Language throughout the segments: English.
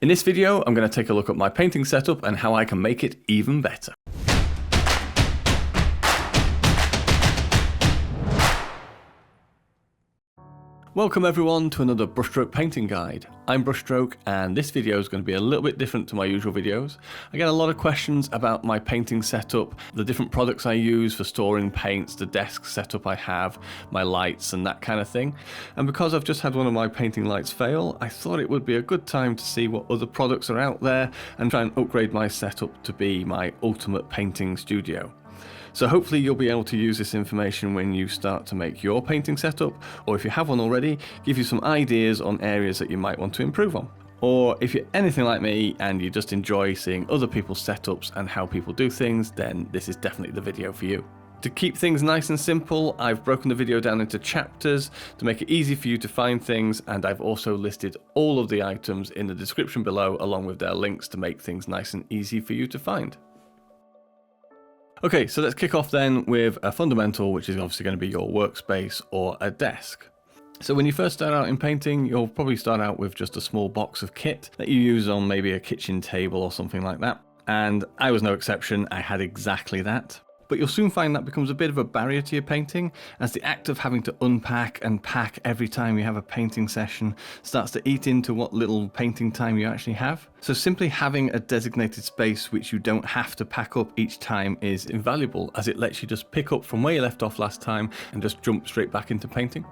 In this video, I'm going to take a look at my painting setup and how I can make it even better. Welcome everyone to another brushstroke painting guide. I'm Brushstroke and this video is going to be a little bit different to my usual videos. I get a lot of questions about my painting setup, the different products I use for storing paints, the desk setup I have, my lights and that kind of thing. And because I've just had one of my painting lights fail, I thought it would be a good time to see what other products are out there and try and upgrade my setup to be my ultimate painting studio. So hopefully you'll be able to use this information when you start to make your painting setup, or if you have one already, give you some ideas on areas that you might want to improve on. Or if you're anything like me and you just enjoy seeing other people's setups and how people do things, then this is definitely the video for you. To keep things nice and simple, I've broken the video down into chapters to make it easy for you to find things, and I've also listed all of the items in the description below along with their links to make things nice and easy for you to find. Okay, so let's kick off then with a fundamental, which is obviously going to be your workspace or a desk. So when you first start out in painting, you'll probably start out with just a small box of kit that you use on maybe a kitchen table or something like that. And I was no exception, I had exactly that. But you'll soon find that becomes a bit of a barrier to your painting, as the act of having to unpack and pack every time you have a painting session starts to eat into what little painting time you actually have. So simply having a designated space which you don't have to pack up each time is invaluable, as it lets you just pick up from where you left off last time and just jump straight back into painting.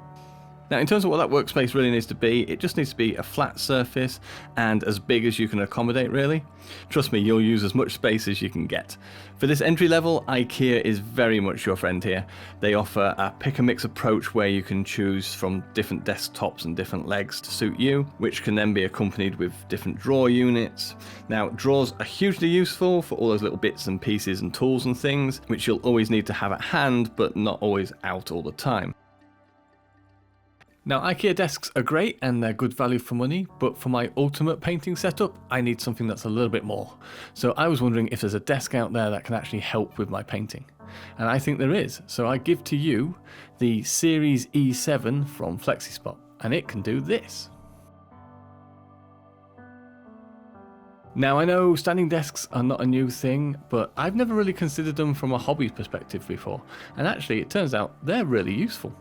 Now, in terms of what that workspace really needs to be, it just needs to be a flat surface and as big as you can accommodate, really. Trust me, you'll use as much space as you can get. For this entry level, IKEA is very much your friend here. They offer a pick-and-mix approach where you can choose from different desktops and different legs to suit you, which can then be accompanied with different drawer units. Now, drawers are hugely useful for all those little bits and pieces and tools and things, which you'll always need to have at hand, but not always out all the time. Now, IKEA desks are great and they're good value for money, but for my ultimate painting setup, I need something that's a little bit more. So I was wondering if there's a desk out there that can actually help with my painting. And I think there is. So I give to you the Series E7 from FlexiSpot, and it can do this. Now, I know standing desks are not a new thing, but I've never really considered them from a hobby perspective before. And actually, it turns out they're really useful.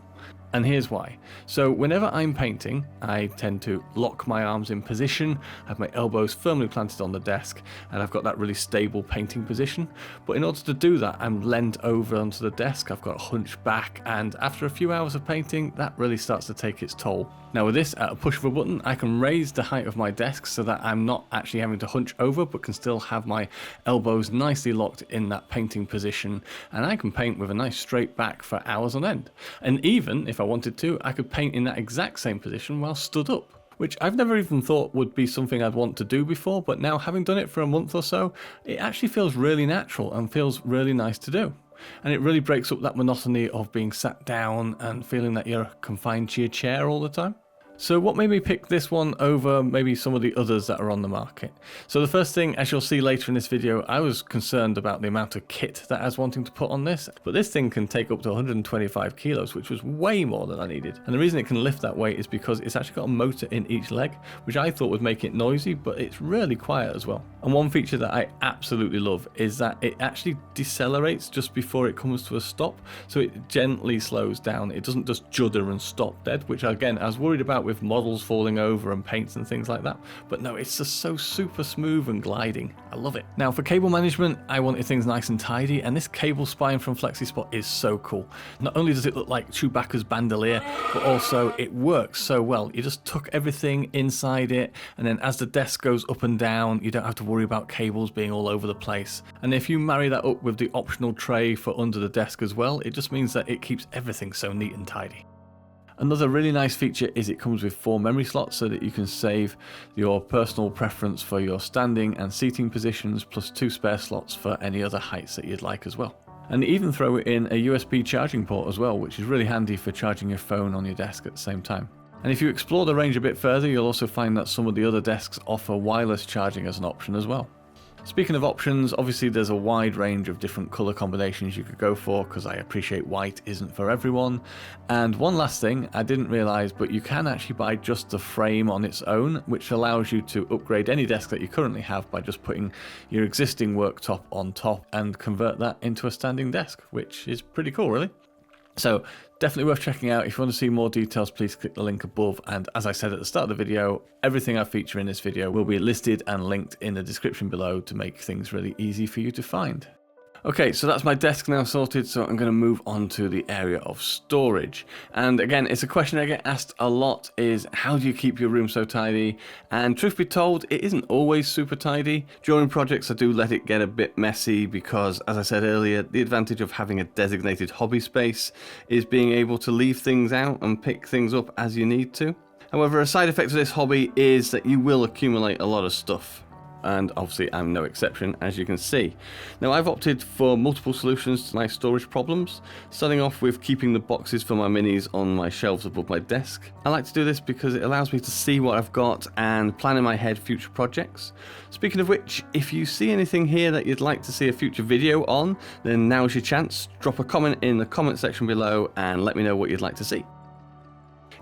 And here's why. So whenever I'm painting, I tend to lock my arms in position, have my elbows firmly planted on the desk, and I've got that really stable painting position. But in order to do that, I'm leant over onto the desk, I've got a hunch back, and after a few hours of painting, that really starts to take its toll. Now with this, at a push of a button, I can raise the height of my desk so that I'm not actually having to hunch over, but can still have my elbows nicely locked in that painting position, and I can paint with a nice straight back for hours on end. And even if I wanted to, I could paint in that exact same position while stood up, which I've never even thought would be something I'd want to do before, but now having done it for a month or so, it actually feels really natural and feels really nice to do. And it really breaks up that monotony of being sat down and feeling that you're confined to your chair all the time. So what made me pick this one over maybe some of the others that are on the market? So the first thing, as you'll see later in this video, I was concerned about the amount of kit that I was wanting to put on this, but this thing can take up to 125 kilos, which was way more than I needed. And the reason it can lift that weight is because it's actually got a motor in each leg, which I thought would make it noisy, but it's really quiet as well. And one feature that I absolutely love is that it actually decelerates just before it comes to a stop, so it gently slows down. It doesn't just judder and stop dead, which again, I was worried about with models falling over and paints and things like that, but no, it's just so super smooth and gliding. I love it. Now for cable management, I wanted things nice and tidy, and this cable spine from FlexiSpot is so cool. Not only does it look like Chewbacca's bandolier, but also it works so well. You just tuck everything inside it, and then as the desk goes up and down, you don't have to worry about cables being all over the place. And if you marry that up with the optional tray for under the desk as well, it just means that it keeps everything so neat and tidy. Another really nice feature is it comes with 4 memory slots so that you can save your personal preference for your standing and seating positions, plus 2 spare slots for any other heights that you'd like as well. And even throw in a USB charging port as well, which is really handy for charging your phone on your desk at the same time. And if you explore the range a bit further, you'll also find that some of the other desks offer wireless charging as an option as well. Speaking of options, obviously there's a wide range of different colour combinations you could go for, because I appreciate white isn't for everyone. And one last thing I didn't realise, but you can actually buy just the frame on its own, which allows you to upgrade any desk that you currently have by just putting your existing worktop on top and convert that into a standing desk, which is pretty cool really. So definitely worth checking out. If you want to see more details, please click the link above. And as I said at the start of the video, everything I feature in this video will be listed and linked in the description below to make things really easy for you to find. Okay, so that's my desk now sorted, so I'm going to move on to the area of storage. And again, it's a question I get asked a lot, is how do you keep your room so tidy? And truth be told, it isn't always super tidy. During projects, I do let it get a bit messy because, as I said earlier, the advantage of having a designated hobby space is being able to leave things out and pick things up as you need to. However, a side effect of this hobby is that you will accumulate a lot of stuff. And obviously I'm no exception, as you can see. Now I've opted for multiple solutions to my storage problems, starting off with keeping the boxes for my minis on my shelves above my desk. I like to do this because it allows me to see what I've got and plan in my head future projects. Speaking of which, if you see anything here that you'd like to see a future video on, then now's your chance. Drop a comment in the comment section below and let me know what you'd like to see.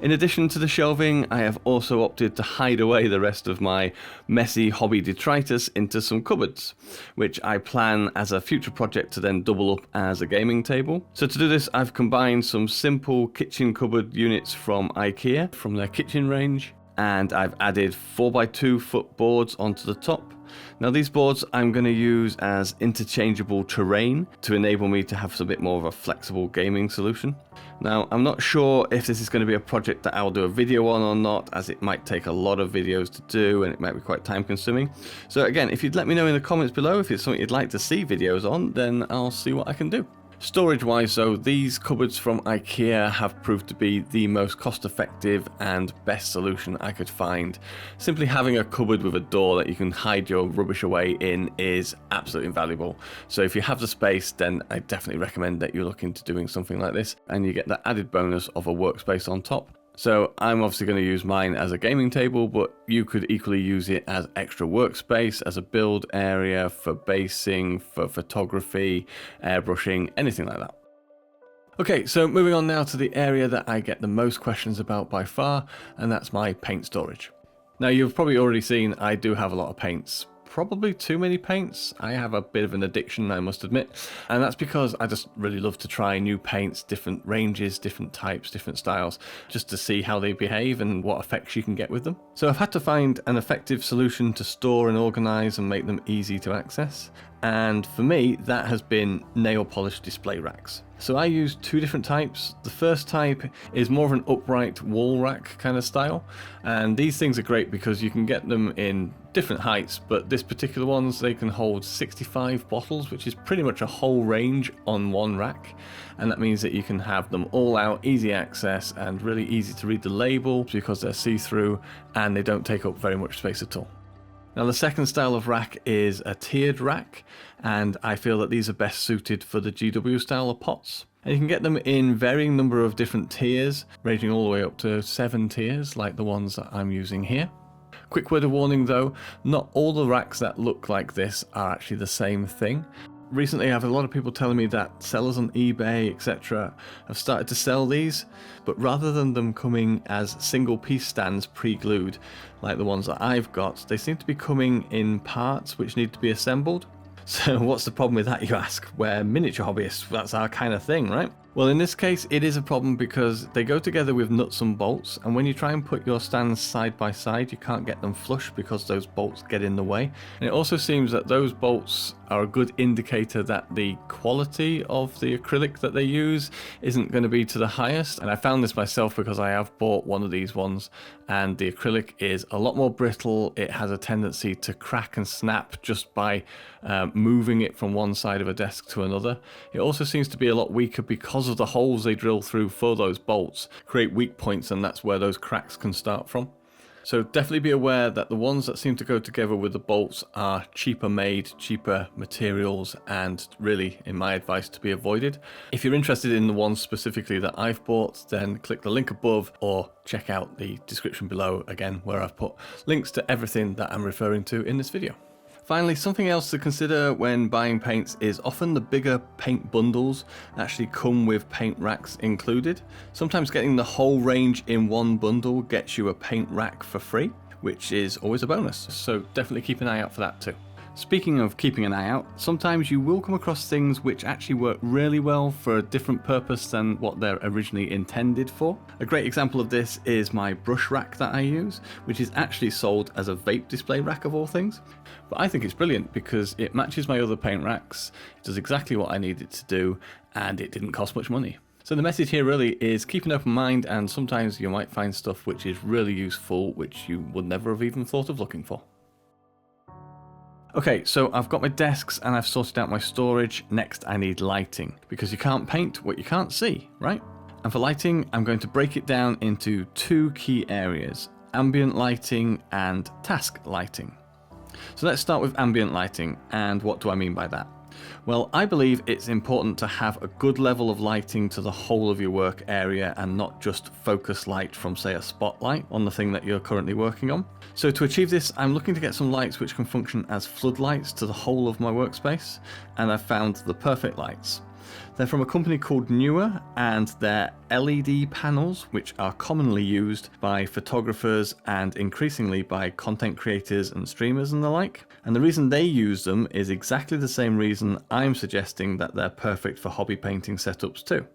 In addition to the shelving, I have also opted to hide away the rest of my messy hobby detritus into some cupboards, which I plan as a future project to then double up as a gaming table. So to do this, I've combined some simple kitchen cupboard units from IKEA, from their kitchen range, and I've added 4x2 foot boards onto the top. Now these boards I'm going to use as interchangeable terrain to enable me to have a bit more of a flexible gaming solution. Now I'm not sure if this is going to be a project that I'll do a video on or not, as it might take a lot of videos to do and it might be quite time consuming. So again, if you'd let me know in the comments below if it's something you'd like to see videos on, then I'll see what I can do. Storage wise though, these cupboards from IKEA have proved to be the most cost effective and best solution I could find. Simply having a cupboard with a door that you can hide your rubbish away in is absolutely invaluable. So if you have the space, then I definitely recommend that you look into doing something like this, and you get that added bonus of a workspace on top. So I'm obviously going to use mine as a gaming table, but you could equally use it as extra workspace, as a build area, for basing, for photography, airbrushing, anything like that. Okay, so moving on now to the area that I get the most questions about by far, and that's my paint storage. Now you've probably already seen I do have a lot of paints. Probably too many paints. I have a bit of an addiction, I must admit, and that's because I just really love to try new paints, different ranges, different types, different styles, just to see how they behave and what effects you can get with them. So I've had to find an effective solution to store and organize and make them easy to access, and for me that has been nail polish display racks. So I use two different types. The first type is more of an upright wall rack kind of style, and these things are great because you can get them in different heights, but this particular ones, they can hold 65 bottles, which is pretty much a whole range on one rack, and that means that you can have them all out, easy access, and really easy to read the label because they're see-through and they don't take up very much space at all. Now the second style of rack is a tiered rack, and I feel that these are best suited for the GW style of pots. And you can get them in varying number of different tiers, ranging all the way up to 7 tiers like the ones that I'm using here. Quick word of warning though, not all the racks that look like this are actually the same thing. Recently I've had a lot of people telling me that sellers on eBay, etc. have started to sell these, but rather than them coming as single piece stands pre-glued like the ones that I've got, they seem to be coming in parts which need to be assembled. So what's the problem with that, you ask? We're miniature hobbyists, that's our kind of thing, right? Well, in this case, it is a problem because they go together with nuts and bolts, and when you try and put your stands side by side, you can't get them flush because those bolts get in the way. And it also seems that those bolts are a good indicator that the quality of the acrylic that they use isn't going to be to the highest. And I found this myself because I have bought one of these ones, and the acrylic is a lot more brittle. It has a tendency to crack and snap just by moving it from one side of a desk to another. It also seems to be a lot weaker because of the holes they drill through for those bolts create weak points, and that's where those cracks can start from. So definitely be aware that the ones that seem to go together with the bolts are cheaper made, cheaper materials, and really, in my advice, to be avoided. If you're interested in the ones specifically that I've bought, then click the link above or check out the description below, again, where I've put links to everything that I'm referring to in this video. Finally, something else to consider when buying paints is often the bigger paint bundles actually come with paint racks included. Sometimes getting the whole range in one bundle gets you a paint rack for free, which is always a bonus, so definitely keep an eye out for that too. Speaking of keeping an eye out, sometimes you will come across things which actually work really well for a different purpose than what they're originally intended for. A great example of this is my brush rack that I use, which is actually sold as a vape display rack of all things. But I think it's brilliant because it matches my other paint racks, it does exactly what I need it to do, and it didn't cost much money. So the message here really is keep an open mind, and sometimes you might find stuff which is really useful which you would never have even thought of looking for. Okay, so I've got my desks and I've sorted out my storage. Next I need lighting, because you can't paint what you can't see, right? And for lighting, I'm going to break it down into two key areas: ambient lighting and task lighting. So let's start with ambient lighting, and what do I mean by that? Well, I believe it's important to have a good level of lighting to the whole of your work area and not just focus light from, say, a spotlight on the thing that you're currently working on. So to achieve this, I'm looking to get some lights which can function as floodlights to the whole of my workspace, and I've found the perfect lights. They're from a company called Newer, and they're LED panels which are commonly used by photographers and increasingly by content creators and streamers and the like. And the reason they use them is exactly the same reason I'm suggesting that they're perfect for hobby painting setups too.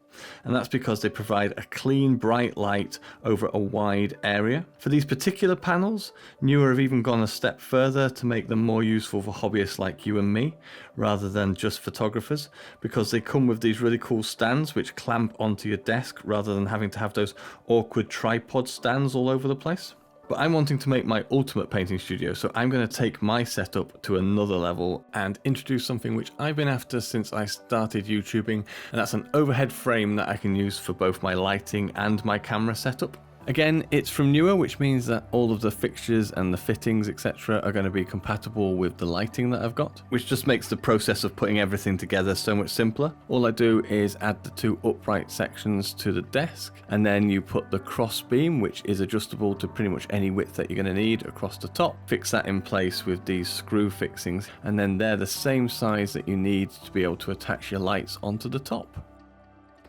And that's because they provide a clean, bright light over a wide area. For these particular panels, Newer have even gone a step further to make them more useful for hobbyists like you and me, rather than just photographers, because they come with these really cool stands which clamp onto your desk rather than having to have those awkward tripod stands all over the place. But I'm wanting to make my ultimate painting studio, so I'm going to take my setup to another level and introduce something which I've been after since I started YouTubing, and that's an overhead frame that I can use for both my lighting and my camera setup. Again, it's from Newer, which means that all of the fixtures and the fittings, etc. are going to be compatible with the lighting that I've got, which just makes the process of putting everything together so much simpler. All I do is add the two upright sections to the desk, and then you put the cross beam, which is adjustable to pretty much any width that you're going to need, across the top. Fix that in place with these screw fixings, and then they're the same size that you need to be able to attach your lights onto the top.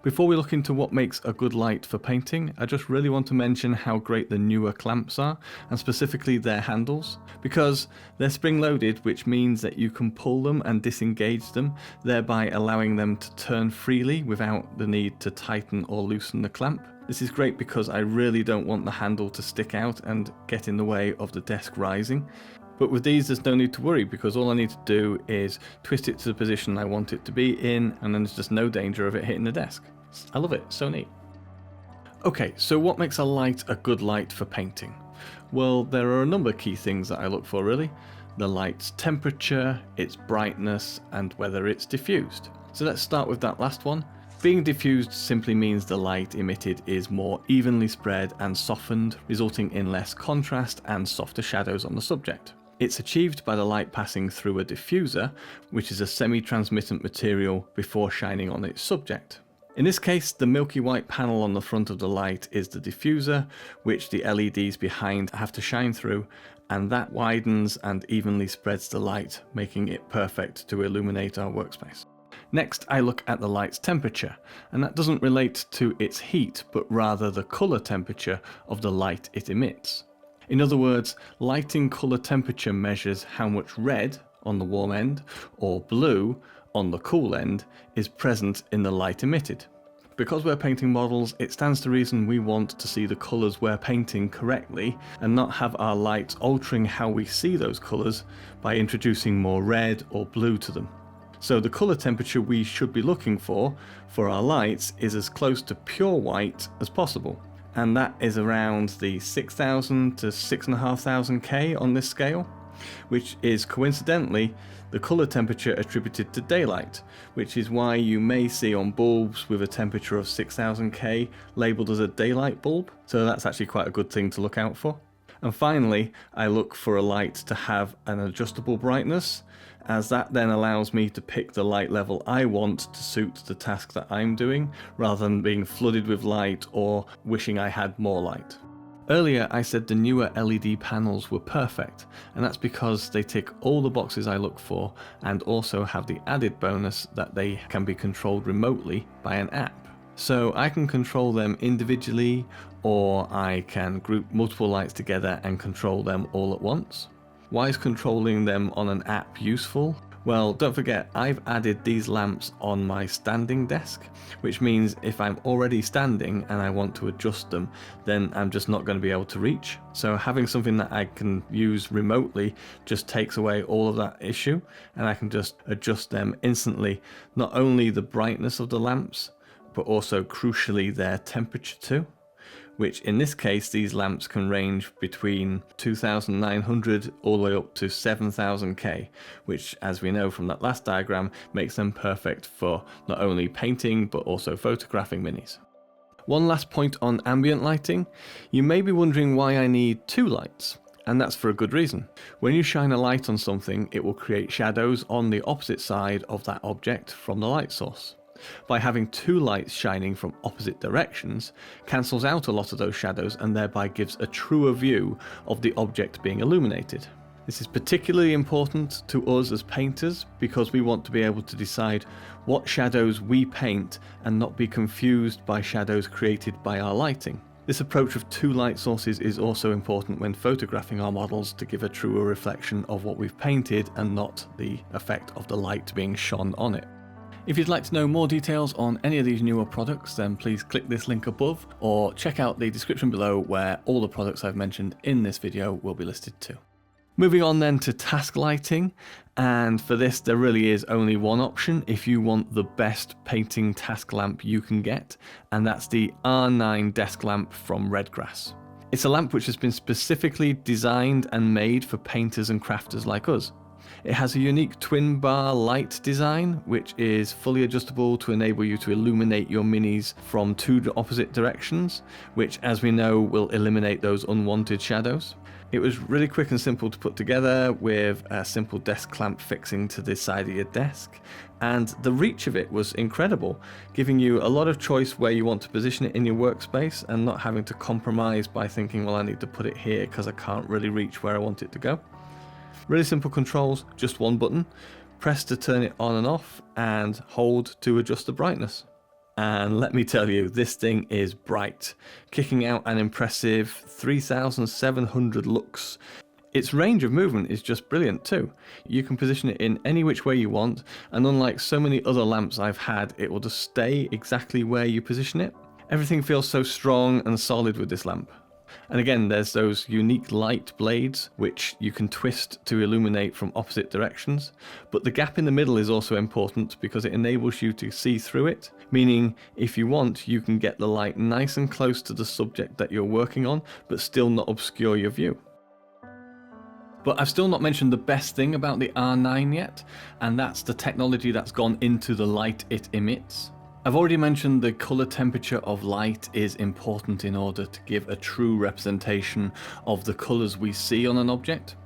Before we look into what makes a good light for painting, I just really want to mention how great the Newer clamps are, and specifically their handles, because they're spring-loaded, which means that you can pull them and disengage them, thereby allowing them to turn freely without the need to tighten or loosen the clamp. This is great because I really don't want the handle to stick out and get in the way of the desk rising. But with these, there's no need to worry, because all I need to do is twist it to the position I want it to be in, and then there's just no danger of it hitting the desk. I love it, so neat. Okay, so what makes a light a good light for painting? Well, there are a number of key things that I look for really. The light's temperature, its brightness, and whether it's diffused. So let's start with that last one. Being diffused simply means the light emitted is more evenly spread and softened, resulting in less contrast and softer shadows on the subject. It's achieved by the light passing through a diffuser, which is a semi-transmittent material, before shining on its subject. In this case, the milky white panel on the front of the light is the diffuser, which the LEDs behind have to shine through, and that widens and evenly spreads the light, making it perfect to illuminate our workspace. Next, I look at the light's temperature, and that doesn't relate to its heat, but rather the colour temperature of the light it emits. In other words, lighting colour temperature measures how much red on the warm end, or blue on the cool end, is present in the light emitted. Because we're painting models, it stands to reason we want to see the colours we're painting correctly, and not have our lights altering how we see those colours by introducing more red or blue to them. So the colour temperature we should be looking for our lights is as close to pure white as possible. And that is around the 6,000 to 6,500 K on this scale, which is coincidentally the colour temperature attributed to daylight, which is why you may see on bulbs with a temperature of 6,000 K labelled as a daylight bulb, so that's actually quite a good thing to look out for. And finally, I look for a light to have an adjustable brightness, as that then allows me to pick the light level I want to suit the task that I'm doing, rather than being flooded with light or wishing I had more light. Earlier I said the newer LED panels were perfect, and that's because they tick all the boxes I look for and also have the added bonus that they can be controlled remotely by an app. So I can control them individually, or I can group multiple lights together and control them all at once. Why is controlling them on an app useful? Well, don't forget, I've added these lamps on my standing desk, which means if I'm already standing and I want to adjust them, then I'm just not going to be able to reach. So having something that I can use remotely just takes away all of that issue, and I can just adjust them instantly, not only the brightness of the lamps, but also crucially their temperature too. Which in this case, these lamps can range between 2,900 all the way up to 7,000K, which, as we know from that last diagram, makes them perfect for not only painting but also photographing minis. One last point on ambient lighting. You may be wondering why I need two lights, and that's for a good reason. When you shine a light on something, it will create shadows on the opposite side of that object from the light source. By having two lights shining from opposite directions, cancels out a lot of those shadows and thereby gives a truer view of the object being illuminated. This is particularly important to us as painters because we want to be able to decide what shadows we paint and not be confused by shadows created by our lighting. This approach of two light sources is also important when photographing our models to give a truer reflection of what we've painted and not the effect of the light being shone on it. If you'd like to know more details on any of these newer products, then please click this link above or check out the description below where all the products I've mentioned in this video will be listed too. Moving on then to task lighting, and for this there really is only one option if you want the best painting task lamp you can get, and that's the R9 desk lamp from Redgrass. It's a lamp which has been specifically designed and made for painters and crafters like us. It has a unique twin bar light design, which is fully adjustable to enable you to illuminate your minis from two opposite directions, which, as we know, will eliminate those unwanted shadows. It was really quick and simple to put together with a simple desk clamp fixing to the side of your desk, and the reach of it was incredible, giving you a lot of choice where you want to position it in your workspace and not having to compromise by thinking, well, I need to put it here because I can't really reach where I want it to go. Really simple controls, just one button, press to turn it on and off, and hold to adjust the brightness. And let me tell you, this thing is bright, kicking out an impressive 3,700 lux. Its range of movement is just brilliant too. You can position it in any which way you want, and unlike so many other lamps I've had, it will just stay exactly where you position it. Everything feels so strong and solid with this lamp. And again, there's those unique light blades which you can twist to illuminate from opposite directions, but the gap in the middle is also important because it enables you to see through it, meaning if you want, you can get the light nice and close to the subject that you're working on, but still not obscure your view. But I've still not mentioned the best thing about the R9 yet, and that's the technology that's gone into the light it emits. I've already mentioned the colour temperature of light is important in order to give a true representation of the colours we see on an object.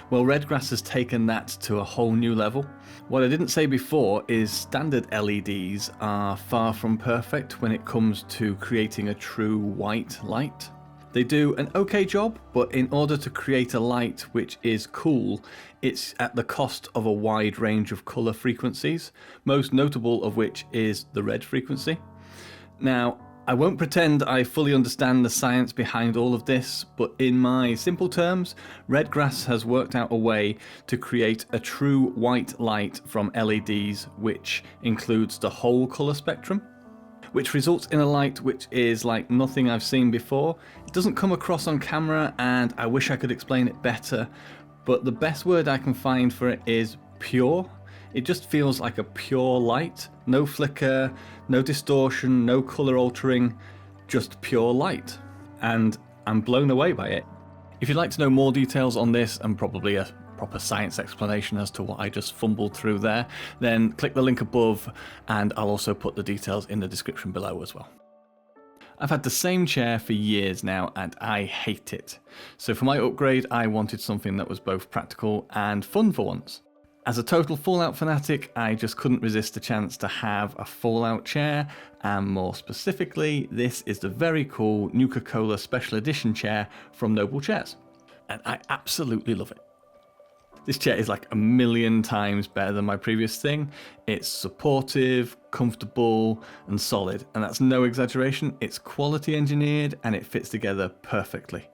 Well, Redgrass has taken that to a whole new level. What I didn't say before is standard LEDs are far from perfect when it comes to creating a true white light. They do an okay job, but in order to create a light which is cool, it's at the cost of a wide range of colour frequencies, most notable of which is the red frequency. Now, I won't pretend I fully understand the science behind all of this, but in my simple terms, Redgrass has worked out a way to create a true white light from LEDs which includes the whole colour spectrum, which results in a light which is like nothing I've seen before. It doesn't come across on camera, and I wish I could explain it better, but the best word I can find for it is pure. It just feels like a pure light, no flicker, no distortion, no colour altering, just pure light. And I'm blown away by it. If you'd like to know more details on this and probably a proper science explanation as to what I just fumbled through there, then click the link above, and I'll also put the details in the description below as well. I've had the same chair for years now and I hate it. So for my upgrade I wanted something that was both practical and fun for once. As a total Fallout fanatic, I just couldn't resist the chance to have a Fallout chair, and more specifically, this is the very cool Nuka-Cola Special Edition chair from Noble Chairs, and I absolutely love it. This chair is like 1,000,000 times better than my previous thing. It's supportive, comfortable, and solid, and that's no exaggeration. It's quality engineered and it fits together perfectly.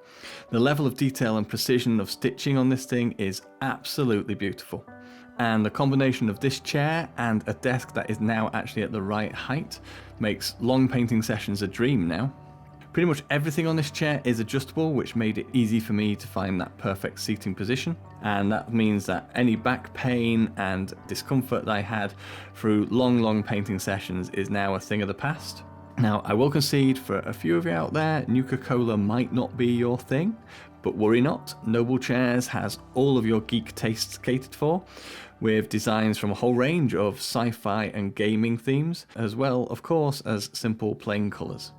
The level of detail and precision of stitching on this thing is absolutely beautiful. And the combination of this chair and a desk that is now actually at the right height makes long painting sessions a dream now. Pretty much everything on this chair is adjustable, which made it easy for me to find that perfect seating position. And that means that any back pain and discomfort that I had through long painting sessions is now a thing of the past. Now, I will concede for a few of you out there, Nuka-Cola might not be your thing, but worry not, Noble Chairs has all of your geek tastes catered for, with designs from a whole range of sci-fi and gaming themes, as well, of course, as simple plain colours.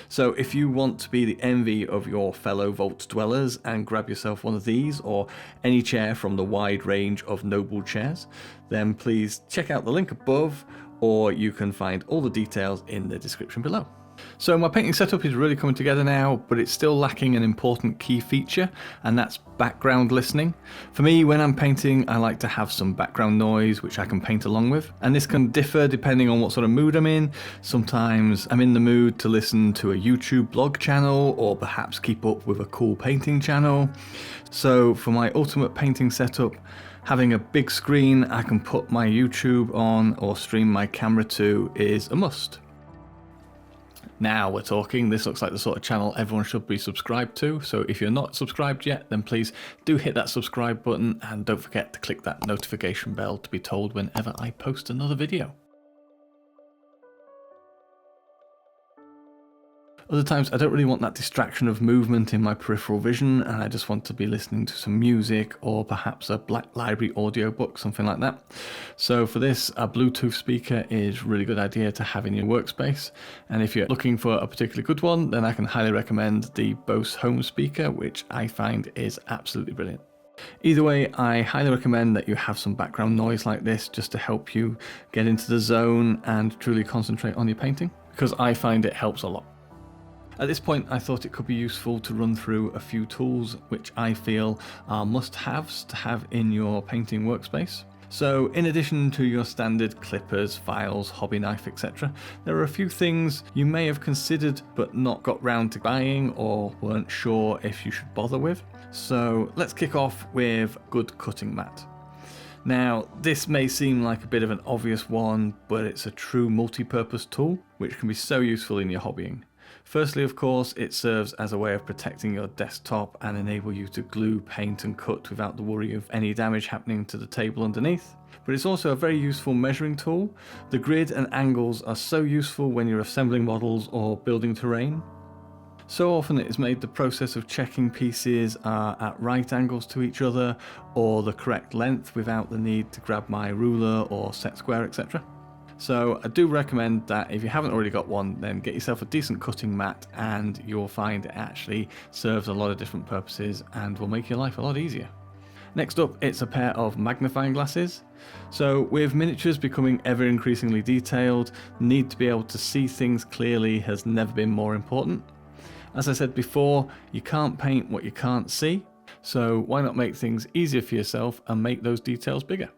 So if you want to be the envy of your fellow Vault dwellers and grab yourself one of these or any chair from the wide range of Noble Chairs, then please check out the link above, or you can find all the details in the description below. So my painting setup is really coming together now, but it's still lacking an important key feature, and that's background listening. For me, when I'm painting, I like to have some background noise which I can paint along with, and this can differ depending on what sort of mood I'm in. Sometimes I'm in the mood to listen to a YouTube blog channel, or perhaps keep up with a cool painting channel. So for my ultimate painting setup, having a big screen I can put my YouTube on or stream my camera to is a must. Now we're talking. This looks like the sort of channel everyone should be subscribed to, so if you're not subscribed yet, then please do hit that subscribe button, and don't forget to click that notification bell to be told whenever I post another video. Other times I don't really want that distraction of movement in my peripheral vision, and I just want to be listening to some music or perhaps a Black Library audiobook, something like that. So for this, a Bluetooth speaker is a really good idea to have in your workspace, and if you're looking for a particularly good one, then I can highly recommend the Bose home speaker, which I find is absolutely brilliant. Either way, I highly recommend that you have some background noise like this just to help you get into the zone and truly concentrate on your painting, because I find it helps a lot. At this point, I thought it could be useful to run through a few tools which I feel are must-haves to have in your painting workspace. So in addition to your standard clippers, files, hobby knife, etc., there are a few things you may have considered but not got round to buying or weren't sure if you should bother with. So let's kick off with a good cutting mat. Now, this may seem like a bit of an obvious one, but it's a true multi-purpose tool which can be so useful in your hobbying. Firstly, of course, it serves as a way of protecting your desktop and enable you to glue, paint and cut without the worry of any damage happening to the table underneath. But it's also a very useful measuring tool. The grid and angles are so useful when you're assembling models or building terrain. So often it is made the process of checking pieces are at right angles to each other or the correct length without the need to grab my ruler or set square, etc. So I do recommend that if you haven't already got one, then get yourself a decent cutting mat, and you'll find it actually serves a lot of different purposes and will make your life a lot easier. Next up, it's a pair of magnifying glasses. So with miniatures becoming ever increasingly detailed, the need to be able to see things clearly has never been more important. As I said before, you can't paint what you can't see, so why not make things easier for yourself and make those details bigger?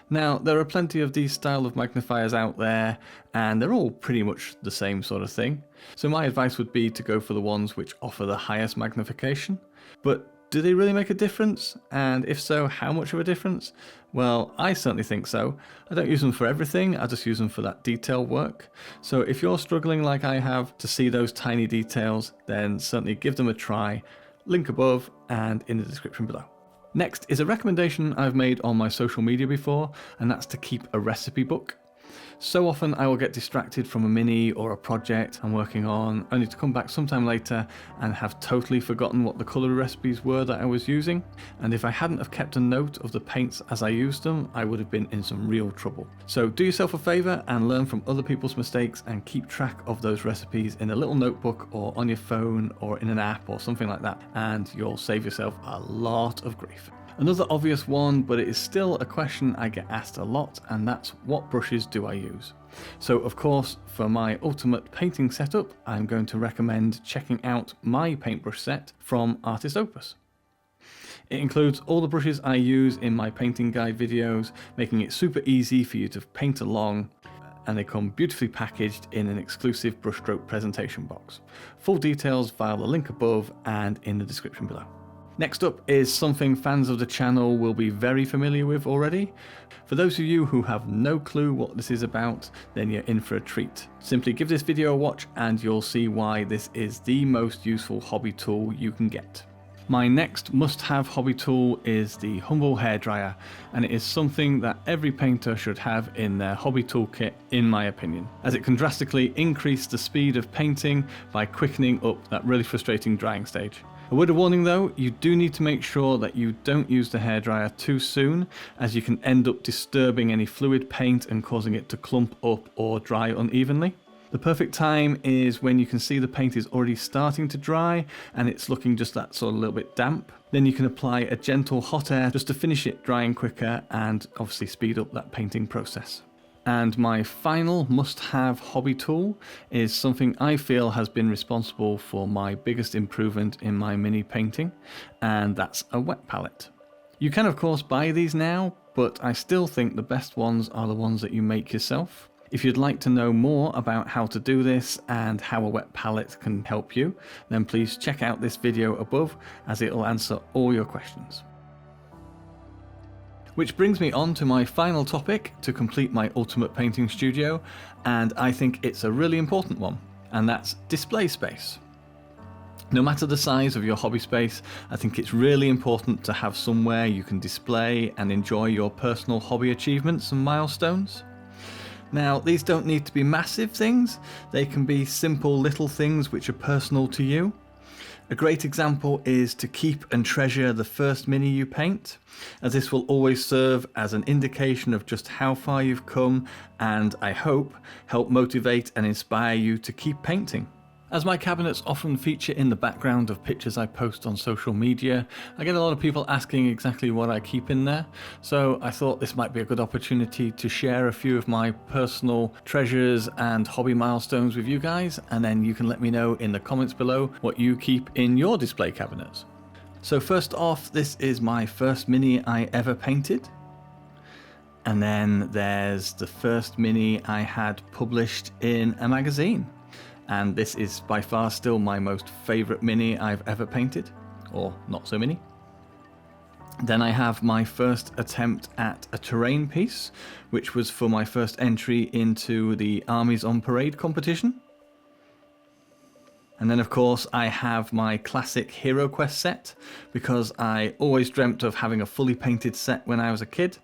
Now, there are plenty of these style of magnifiers out there, and they're all pretty much the same sort of thing. So my advice would be to go for the ones which offer the highest magnification. But do they really make a difference? And if so, how much of a difference? Well, I certainly think so. I don't use them for everything, I just use them for that detail work. So if you're struggling like I have to see those tiny details, then certainly give them a try. Link above and in the description below. Next is a recommendation I've made on my social media before, and that's to keep a recipe book. So often I will get distracted from a mini or a project I'm working on, only to come back sometime later and have totally forgotten what the colour recipes were that I was using. And if I hadn't have kept a note of the paints as I used them, I would have been in some real trouble. So do yourself a favour and learn from other people's mistakes and keep track of those recipes in a little notebook or on your phone or in an app or something like that, and you'll save yourself a lot of grief. Another obvious one, but it is still a question I get asked a lot, and that's what brushes do I use? So of course, for my ultimate painting setup, I'm going to recommend checking out my paintbrush set from Artist Opus. It includes all the brushes I use in my painting guide videos, making it super easy for you to paint along, and they come beautifully packaged in an exclusive brushstroke presentation box. Full details via the link above and in the description below. Next up is something fans of the channel will be very familiar with already. For those of you who have no clue what this is about, then you're in for a treat. Simply give this video a watch and you'll see why this is the most useful hobby tool you can get. My next must-have hobby tool is the Humble Hairdryer, and it is something that every painter should have in their hobby toolkit in my opinion, as it can drastically increase the speed of painting by quickening up that really frustrating drying stage. A word of warning though, you do need to make sure that you don't use the hairdryer too soon, as you can end up disturbing any fluid paint and causing it to clump up or dry unevenly. The perfect time is when you can see the paint is already starting to dry and it's looking just that sort of little bit damp. Then you can apply a gentle hot air just to finish it drying quicker and obviously speed up that painting process. And my final must-have hobby tool is something I feel has been responsible for my biggest improvement in my mini painting, and that's a wet palette. You can of course buy these now, but I still think the best ones are the ones that you make yourself. If you'd like to know more about how to do this and how a wet palette can help you, then please check out this video above, as it will answer all your questions. Which brings me on to my final topic to complete my ultimate painting studio, and I think it's a really important one, and that's display space. No matter the size of your hobby space, I think it's really important to have somewhere you can display and enjoy your personal hobby achievements and milestones. Now, these don't need to be massive things, they can be simple little things which are personal to you. A great example is to keep and treasure the first mini you paint, as this will always serve as an indication of just how far you've come and, I hope, help motivate and inspire you to keep painting. As my cabinets often feature in the background of pictures I post on social media, I get a lot of people asking exactly what I keep in there, so I thought this might be a good opportunity to share a few of my personal treasures and hobby milestones with you guys, and then you can let me know in the comments below what you keep in your display cabinets. So first off, this is my first mini I ever painted. And then there's the first mini I had published in a magazine. And this is by far still my most favourite mini I've ever painted, or not so mini. Then I have my first attempt at a terrain piece, which was for my first entry into the Armies on Parade competition. And then of course I have my classic Hero Quest set, because I always dreamt of having a fully painted set when I was a kid.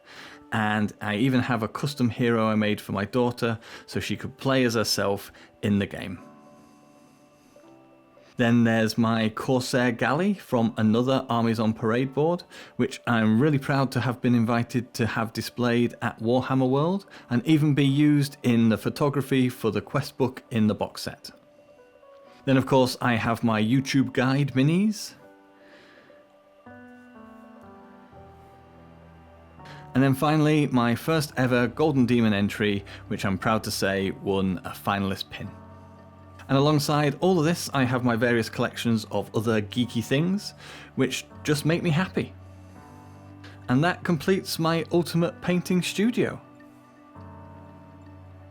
And I even have a custom hero I made for my daughter, so she could play as herself in the game. Then there's my Corsair Galley from another Armies on Parade board, which I'm really proud to have been invited to have displayed at Warhammer World, and even be used in the photography for the quest book in the box set. Then of course I have my YouTube guide minis. And then finally, my first ever Golden Demon entry, which I'm proud to say won a finalist pin. And alongside all of this, I have my various collections of other geeky things, which just make me happy. And that completes my ultimate painting studio.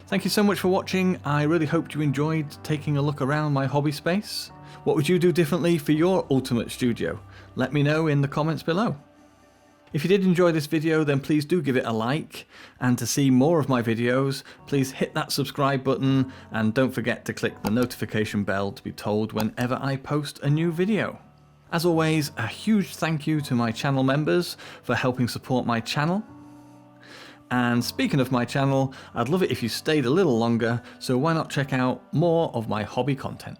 Thank you so much for watching. I really hoped you enjoyed taking a look around my hobby space. What would you do differently for your ultimate studio? Let me know in the comments below. If you did enjoy this video, then please do give it a like, and to see more of my videos, please hit that subscribe button and don't forget to click the notification bell to be told whenever I post a new video. As always, a huge thank you to my channel members for helping support my channel. And speaking of my channel, I'd love it if you stayed a little longer, so why not check out more of my hobby content.